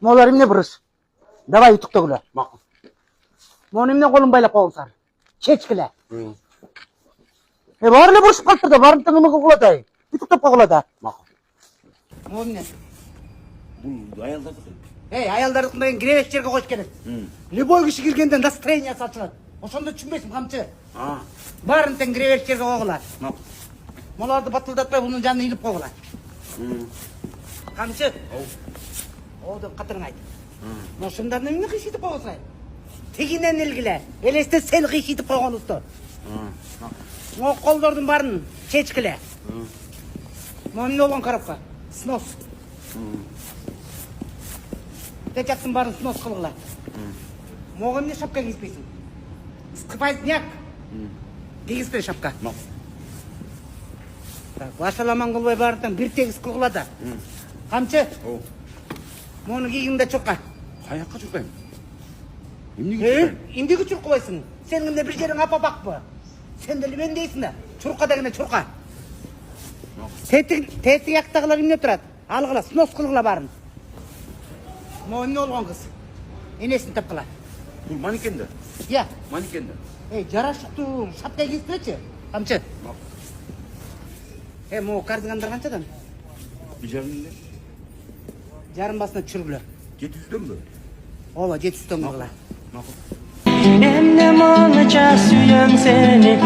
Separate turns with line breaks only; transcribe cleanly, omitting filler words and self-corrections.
Molar emne burus. Давай yutukta gula.
Makul.
Mon emne kolun baylap koğulsar. Çeçkile. Barla buruşup kalktır da barın tınımı kukuladay. Yutukta kukuladay.
Makul.
Mon emne?
Bu ayaldadık.
Hey, ayaldardıkından gireveç жерге koş келет. Любой киши киргенде настроениясы ачылат. Ошондо түшүнбөйсүң камчы. Барын тең gireveç жерге койгула.
Makul.
Моларды батылдатпай bunun жанына илип койгула. Камчы. Оодон катырың айт. Ошондон эмне кыйшытып койгусай? Тегинен илгиле. Элесте сен кыйшытып койгонусу. О колдордун барын чечкиле. Эмне болгон карапка? Снос. Течактын барын снос кылгыла. Могу эмне шапка кийиспейсиң? Сквозняк. Кийиспе шапка. Так, башаламан кылбай барытан бир тегиз кылгыла да. Камчы? Мону кийгиңде чурка.
Каякка чуркайм? Эмнеге чуркайм?
Эмнеге чуркабайсың? Сенин де бир жериң апапакпы? Сен деле мен дейсиң да. Чурка дегенде чурка. Тети яктагылар эмне турат? Алгыла, снос кылгыла барын. Могу эмне болгон кыз? Энесин тапкыла.
Бул манекенде?
Я.
Манекенде?
Жараштуу шапка кийиптиречи. Камчы? Могу кардигандар канчадан?
1,5 миңден?
Жарым басына түшүргүлө.
700'дөн mü?
Ооба, 700 тонн кыла.
Makul.
Emne olacak suyum seni